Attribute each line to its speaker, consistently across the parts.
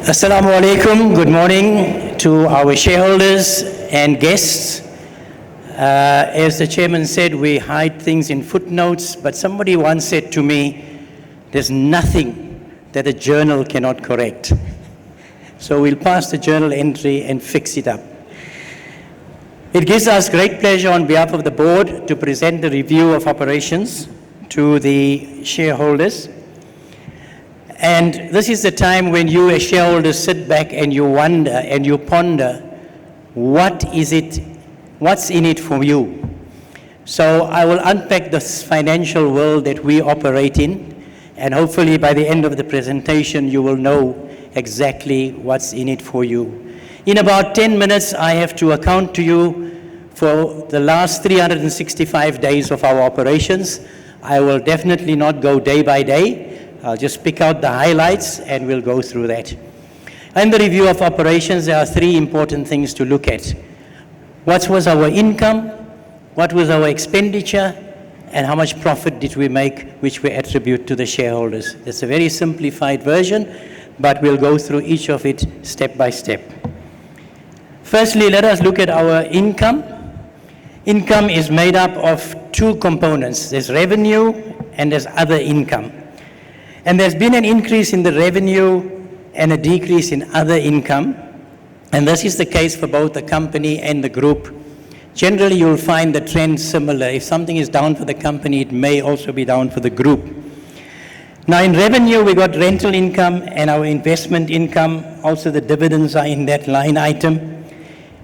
Speaker 1: Assalamu alaikum. Good morning to our shareholders and guests. As the chairman said, we hide things in footnotes, but somebody once said to me, there's nothing that a journal cannot correct. So we'll pass the journal entry and fix it up. It gives us great pleasure on behalf of the board to present the review of operations to the shareholders. And this is the time when you as shareholders sit back and you wonder and you ponder, what's in it for you? So I will unpack this financial world that we operate in, and hopefully by the end of the presentation you will know exactly what's in it for you. In about 10 minutes I have to account to you for the last 365 days of our operations. I will definitely not go day by day. I'll just pick out the highlights and we'll go through that. In the review of operations, there are three important things to look at. What was our income? What was our expenditure? And how much profit did we make, which we attribute to the shareholders? It's a very simplified version, but we'll go through each of it step by step. Firstly, let us look at our income. Income is made up of two components. There's revenue and there's other income. And there's been an increase in the revenue and a decrease in other income. And this is the case for both the company and the group. Generally, you'll find the trend similar. If something is down for the company, it may also be down for the group. Now, in revenue, we got rental income and our investment income. Also, the dividends are in that line item.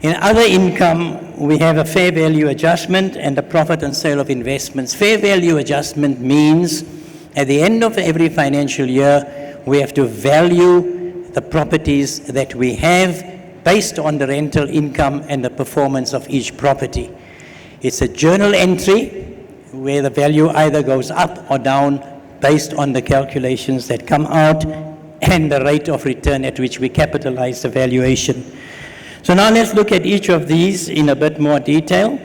Speaker 1: In other income, we have a fair value adjustment and a profit on sale of investments. Fair value adjustment means at the end of every financial year, we have to value the properties that we have based on the rental income and the performance of each property. It's a journal entry where the value either goes up or down based on the calculations that come out and the rate of return at which we capitalize the valuation. So now let's look at each of these in a bit more detail.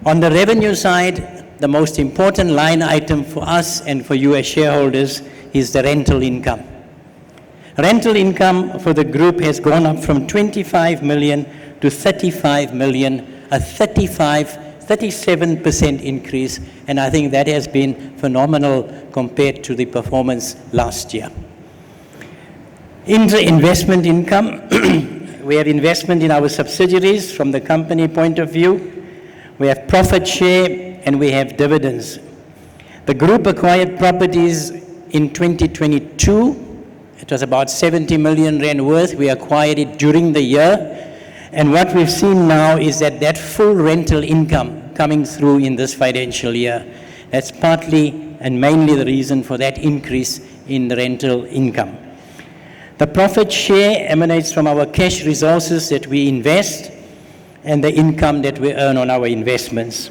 Speaker 1: On the revenue side, the most important line item for us and for you as shareholders is the rental income. Rental income for the group has gone up from 25 million to 35 million, a 37% increase, and I think that has been phenomenal compared to the performance last year. In the investment income, we have investment in our subsidiaries from the company point of view. We have profit share and we have dividends. The group acquired properties in 2022. It was about 70 million rand worth. We acquired it during the year. And what we've seen now is that full rental income coming through in this financial year. That's partly and mainly the reason for that increase in the rental income. The profit share emanates from our cash resources that we invest and the income that we earn on our investments.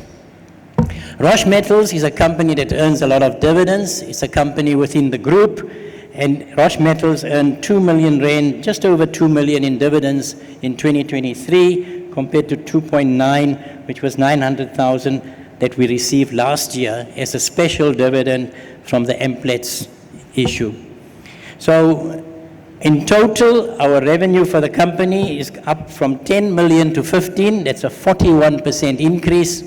Speaker 1: Rosh Metals is a company that earns a lot of dividends. It's a company within the group, and Rosh Metals earned 2 million rand, just over 2 million in dividends in 2023, compared to 2.9, which was 900,000 that we received last year as a special dividend from the Emplets issue. So in total, our revenue for the company is up from 10 million to 15. That's a 41% increase.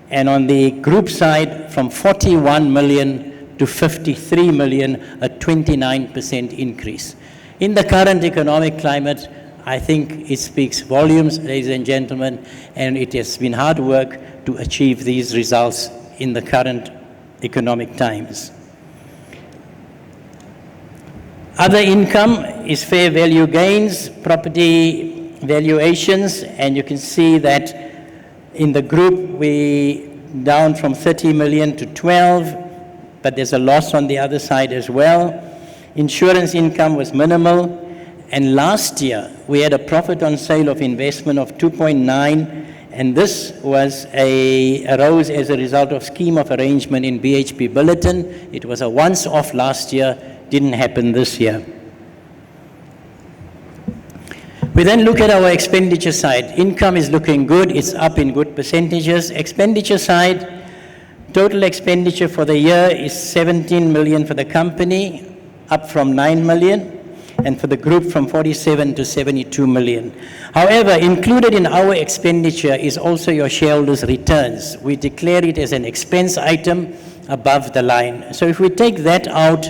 Speaker 1: And on the group side, from 41 million to 53 million, a 29% increase. In the current economic climate, I think it speaks volumes, ladies and gentlemen, and it has been hard work to achieve these results in the current economic times. Other income is fair value gains, property valuations, and you can see that in the group we down from 30 million to 12, but there's a loss on the other side as well. Insurance income was minimal, and last year we had a profit on sale of investment of 2.9, and this arose as a result of scheme of arrangement in BHP Bulletin. It was a once-off last year, didn't happen this year. We then look at our expenditure side. Income is looking good, it's up in good percentages. Expenditure side, total expenditure for the year is 17 million for the company, up from 9 million. and for the group from 47 to 72 million. However, included in our expenditure is also your shareholders' returns. We declare it as an expense item above the line. So if we take that out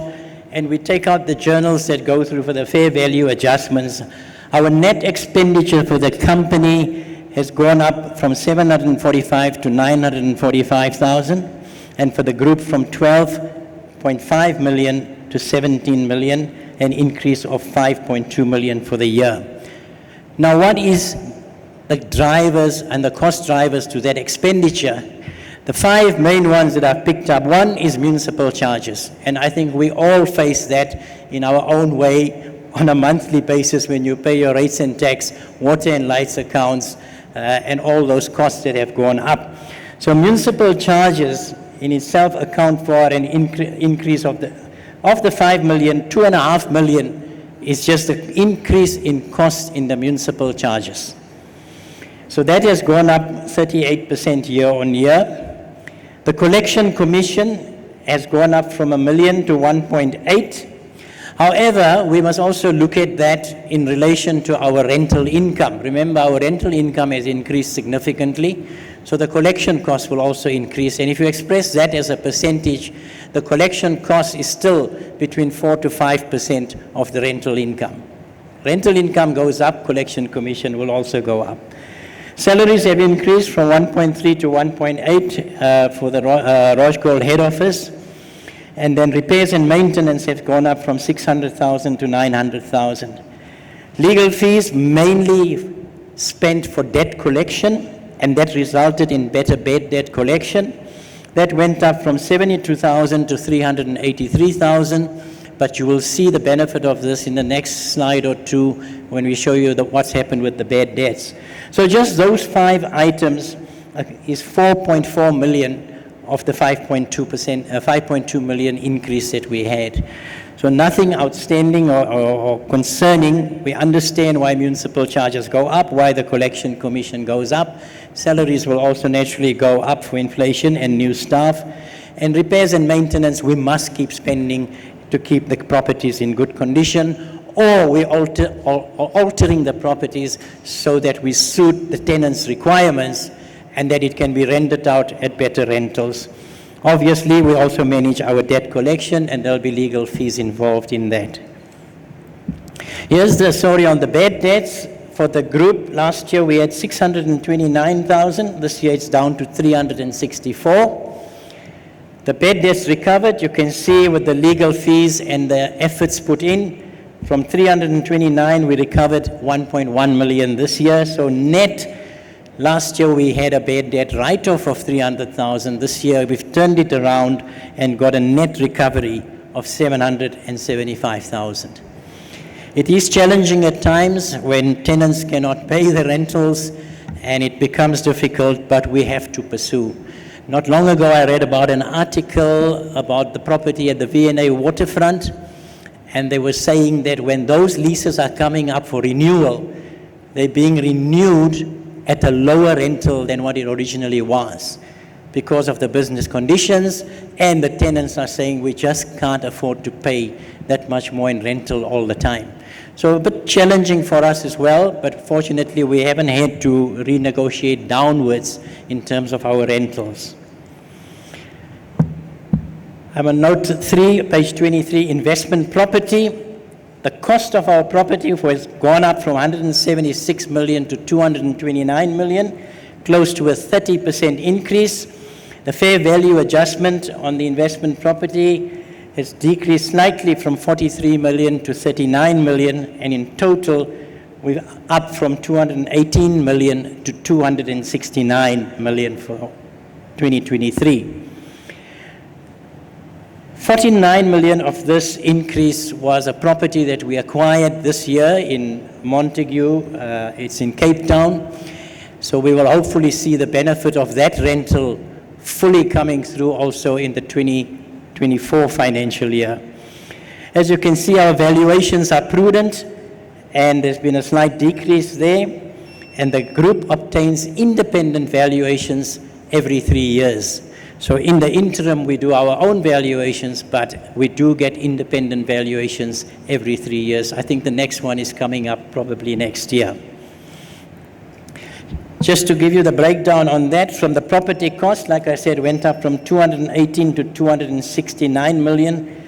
Speaker 1: and we take out the journals that go through for the fair value adjustments, our net expenditure for the company has gone up from 745 to 945,000, and for the group from 12.5 million to 17 million, an increase of 5.2 million for the year. Now, what is the drivers and the cost drivers to that expenditure? The five main ones that I've picked up. One is municipal charges, and I think we all face that in our own way on a monthly basis when you pay your rates and tax, water and lights accounts, and all those costs that have gone up. So municipal charges in itself account for an increase of the 5 million, 2.5 million is just the increase in cost in the municipal charges. So that has gone up 38% year on year. The collection commission has gone up from 1 million to 1.8. However, we must also look at that in relation to our rental income. Remember, our rental income has increased significantly, so the collection cost will also increase. And if you express that as a percentage, the collection cost is still between 4 to 5% of the rental income. Rental income goes up, collection commission will also go up. Salaries have increased from 1.3 to 1.8 for the Roshgold head office. And then repairs and maintenance have gone up from 600,000 to 900,000. Legal fees mainly spent for debt collection, and that resulted in better bad debt collection. That went up from 72,000 to 383,000, but you will see the benefit of this in the next slide or two when we show you what's happened with the bad debts. So just those five items is 4.4 million of the 5.2 million increase that we had. So nothing outstanding or concerning. We understand why municipal charges go up, why the collection commission goes up. Salaries will also naturally go up for inflation and new staff. And repairs and maintenance, we must keep spending to keep the properties in good condition, or we're altering the properties so that we suit the tenants' requirements and that it can be rented out at better rentals. Obviously, we also manage our debt collection, and there'll be legal fees involved in that. Here's the story on the bad debts. For the group, last year we had 629,000. This year it's down to 364. The bad debts recovered, you can see with the legal fees and the efforts put in, from 329 we recovered 1.1 million this year. So net, last year we had a bad debt write-off of 300,000. This year we've turned it around and got a net recovery of 775,000. It is challenging at times when tenants cannot pay the rentals and it becomes difficult, but we have to pursue. Not long ago I read about an article about the property at the V&A waterfront, and they were saying that when those leases are coming up for renewal, they're being renewed at a lower rental than what it originally was because of the business conditions, and the tenants are saying we just can't afford to pay that much more in rental all the time. So a bit challenging for us as well, but fortunately we haven't had to renegotiate downwards in terms of our rentals. I'm on note 3, page 23, investment property. The cost of our property has gone up from 176 million to 229 million, close to a 30% increase. The fair value adjustment on the investment property has decreased slightly from 43 million to 39 million, and in total we're up from 218 million to 269 million for 2023. 49 million of this increase was a property that we acquired this year in Montague. It's in Cape Town. So we will hopefully see the benefit of that rental fully coming through also in the 2024 financial year. As you can see, our valuations are prudent, and there's been a slight decrease there, and the group obtains independent valuations every 3 years. So in the interim, we do our own valuations, but we do get independent valuations every 3 years. I think the next one is coming up probably next year. Just to give you the breakdown on that, from the property cost, like I said, went up from 218 to 269 million.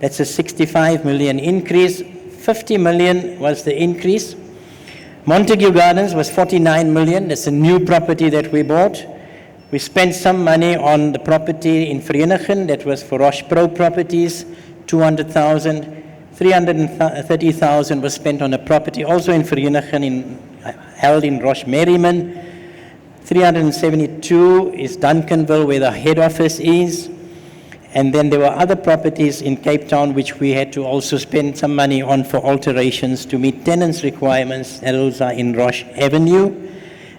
Speaker 1: That's a 65 million increase. 50 million was the increase. Montague Gardens was 49 million. That's a new property that we bought. We spent some money on the property in Vereeniging. That was for Rosh Pro Properties, 200,000. 330,000 was spent on a property also in Vereeniging, held in Rosh Merriman. 372 is Duncanville, where the head office is. And then there were other properties in Cape Town which we had to also spend some money on for alterations to meet tenants' requirements. And those are in Rosh Avenue.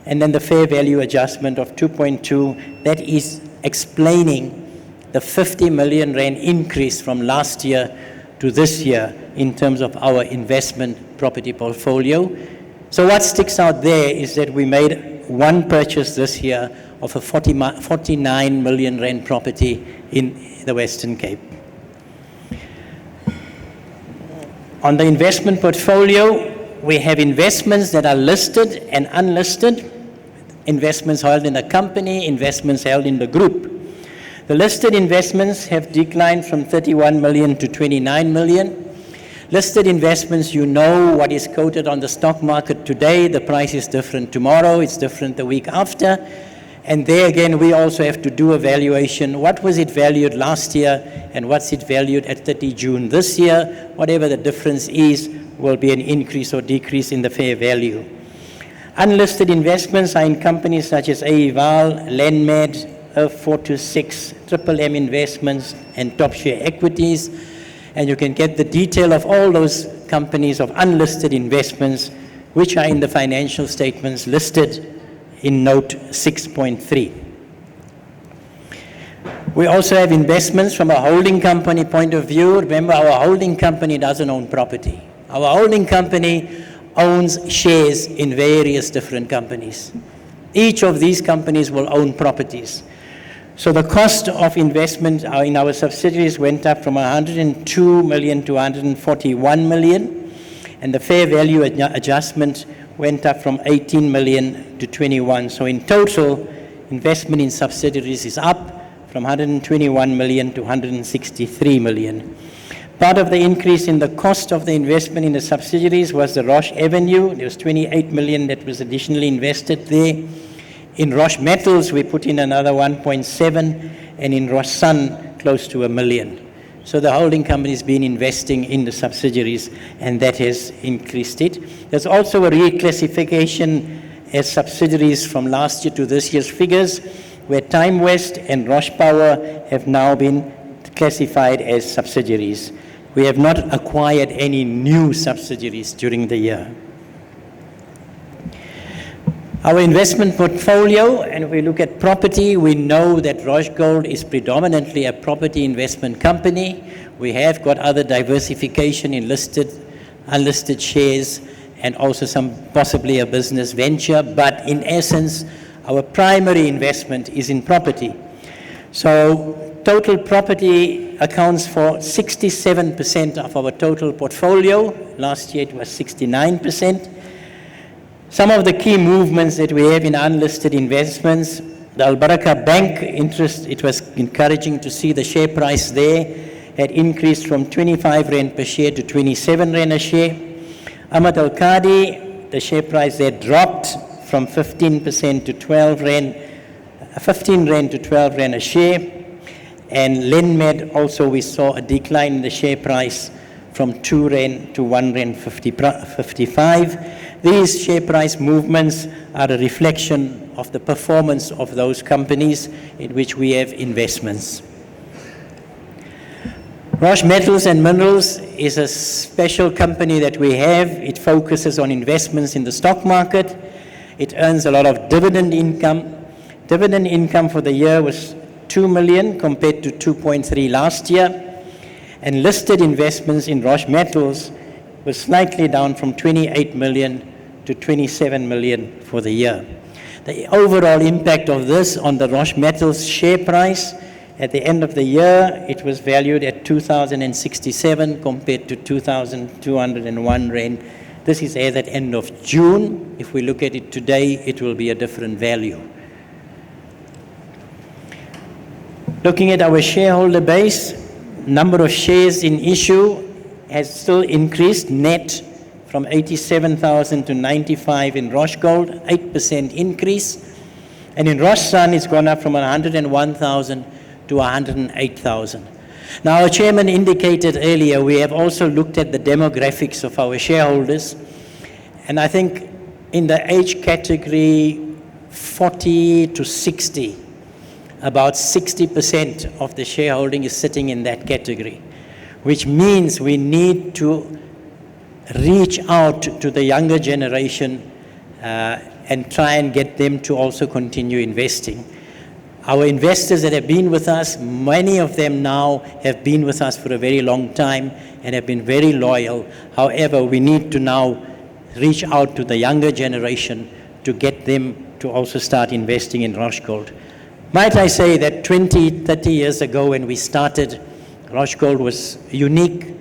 Speaker 1: And then the fair value adjustment of 2.2, that is explaining the 50 million rand increase from last year to this year in terms of our investment property portfolio. So what sticks out there is that we made one purchase this year of a 49 million rand property in the Western Cape. On the investment portfolio, we have investments that are listed and unlisted, investments held in a company, investments held in the group. The listed investments have declined from 31 million to 29 million. Listed investments, you know what is quoted on the stock market today. The price is different tomorrow, it's different the week after. And there again, we also have to do a valuation. What was it valued last year and what's it valued at 30 June this year? Whatever the difference is, will be an increase or decrease in the fair value. Unlisted investments are in companies such as AEVAL, Lambat, 426, Triple M Investments, and Topshare Equities. And you can get the detail of all those companies of unlisted investments, which are in the financial statements listed in note 6.3. We also have investments from a holding company point of view. Remember, our holding company doesn't own property. Our holding company owns shares in various different companies. Each of these companies will own properties. So the cost of investment in our subsidiaries went up from 102 million to 141 million, and the fair value adjustment went up from 18 million to 21. So in total, investment in subsidiaries is up from 121 million to 163 million. Part of the increase in the cost of the investment in the subsidiaries was the Rosh Avenue. There was 28 million that was additionally invested there. In Rosh Metals, we put in another 1.7, and in Rosh Sun, close to 1 million. So the holding company has been investing in the subsidiaries, and that has increased it. There's also a reclassification as subsidiaries from last year to this year's figures, where Time West and Rosh Power have now been classified as subsidiaries. We have not acquired any new subsidiaries during the year. Our investment portfolio, and if we look at property, we know that Roshgold is predominantly a property investment company. We have got other diversification in listed, unlisted shares, and also some possibly a business venture, but in essence, our primary investment is in property. So total property accounts for 67% of our total portfolio. Last year it was 69%. Some of the key movements that we have in unlisted investments, the Al Baraka Bank interest, it was encouraging to see the share price there had increased from 25 Rand per share to 27 Rand a share. Ahmed Al Qadi, the share price there dropped from 15% to 12 Rand, 15 Rand to 12 Rand a share. And Lambat also we saw a decline in the share price from 2 Rand to 1 Rand 55. These share price movements are a reflection of the performance of those companies in which we have investments. Rosh Metals and Minerals is a special company that we have. It focuses on investments in the stock market. It earns a lot of dividend income. Dividend income for the year was 2 million compared to 2.3 last year. And listed investments in Rosh Metals was slightly down from 28 million to 27 million for the year. The overall impact of this on the Rosh Metals share price, at the end of the year, it was valued at 2,067 compared to 2,201 Rand. This is as at end of June. If we look at it today, it will be a different value. Looking at our shareholder base, number of shares in issue has still increased net from 87,000 to 95 in Roshgold, 8% increase. And in Rosh Sun, it's gone up from 101,000 to 108,000. Now, our chairman indicated earlier, we have also looked at the demographics of our shareholders. And I think in the age category 40 to 60, about 60% of the shareholding is sitting in that category, which means we need to reach out to the younger generation and try and get them to also continue investing. Our investors that have been with us, many of them now have been with us for a very long time and have been very loyal. However, we need to now reach out to the younger generation to get them to also start investing in Roshgold. Might I say that 20, 30 years ago when we started, Roshgold was unique.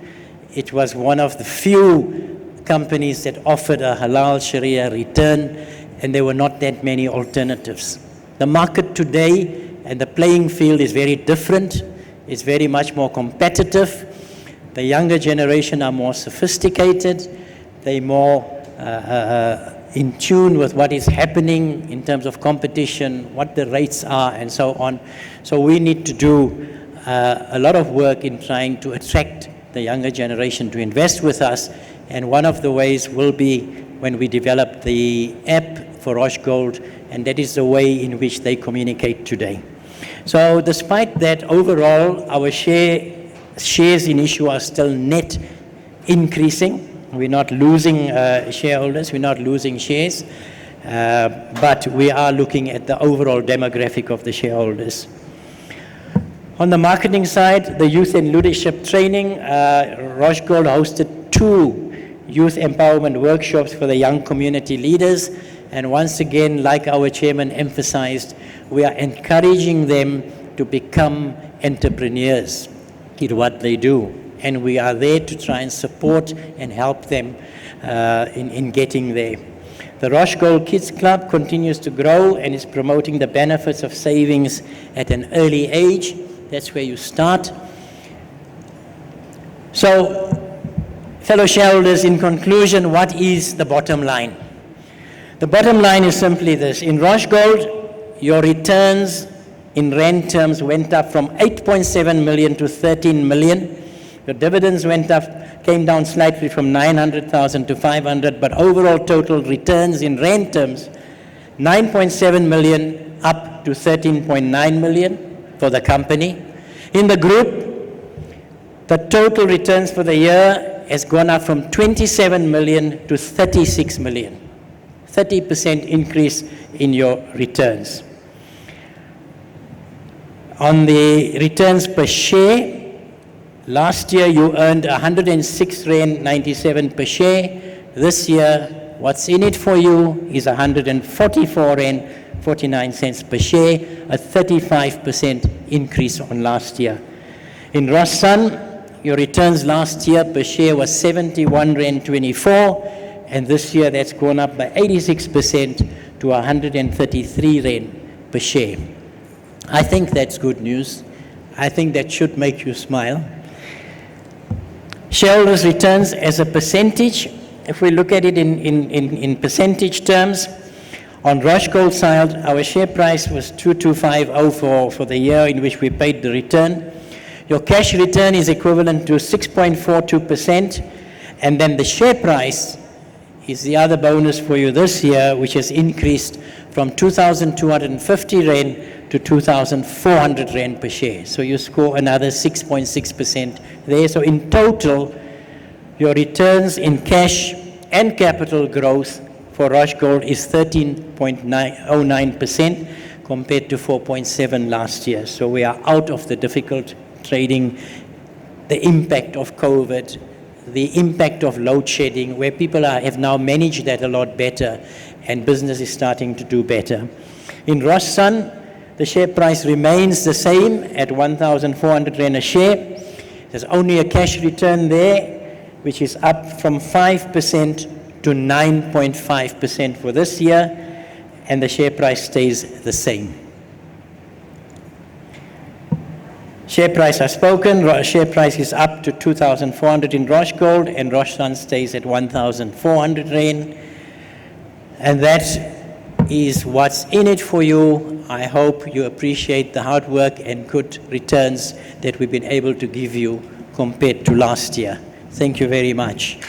Speaker 1: It was one of the few companies that offered a halal Sharia return, and there were not that many alternatives. The market today and the playing field is very different. It's very much more competitive. The younger generation are more sophisticated. They're more in tune with what is happening in terms of competition, what the rates are, and so on. So we need to do a lot of work in trying to attract the younger generation to invest with us. And one of the ways will be when we develop the app for Roshgold, and that is the way in which they communicate today. So despite that, overall, our shares in issue are still net increasing. We're not losing shareholders, we're not losing shares, but we are looking at the overall demographic of the shareholders. On the marketing side, the youth and leadership training, Roshgold hosted 2 youth empowerment workshops for the young community leaders. And once again, like our chairman emphasized, we are encouraging them to become entrepreneurs in what they do. And we are there to try and support and help them in getting there. The Roshgold Kids Club continues to grow and is promoting the benefits of savings at an early age. That's where you start. So, fellow shareholders, in conclusion, what is the bottom line? The bottom line is simply this. In Roshgold, your returns in rand terms went up from 8.7 million to 13 million. Your dividends went up, came down slightly from 900,000 to 500, but overall total returns in rand terms, 9.7 million up to 13.9 million for the company. In the group, the total returns for the year has gone up from 27 million to 36 million. 30% increase in your returns. On the returns per share, last year you earned 106.97 Rand per share. This year, what's in it for you is 144.49 Rand per share, a 35% increase on last year. In Rosh Sun, your returns last year per share was 71.24 Rand, and this year that's gone up by 86% to 133 Rand per share. I think that's good news. I think that should make you smile. Shareholders' returns as a percentage, if we look at it in percentage terms, on Roshgold side, our share price was 2250 for the year in which we paid the return. Your cash return is equivalent to 6.42%, and then the share price is the other bonus for you this year, which has increased from 2,250 Rand to 2,400 Rand per share. So you score another 6.6% there. So in total, your returns in cash and capital growth for Roshgold is 13.09% compared to 4.7% last year. So we are out of the difficult trading, the impact of COVID, the impact of load shedding, where people have now managed that a lot better. and business is starting to do better. In Roshgold, the share price remains the same at 1,400 Rand a share. There's only a cash return there, which is up from 5% to 9.5% for this year, and the share price stays the same. Share price has spoken. Share price is up to 2,400 in Roshgold, and Roshgold stays at 1,400 Rand. And that is what's in it for you. I hope you appreciate the hard work and good returns that we've been able to give you compared to last year. Thank you very much.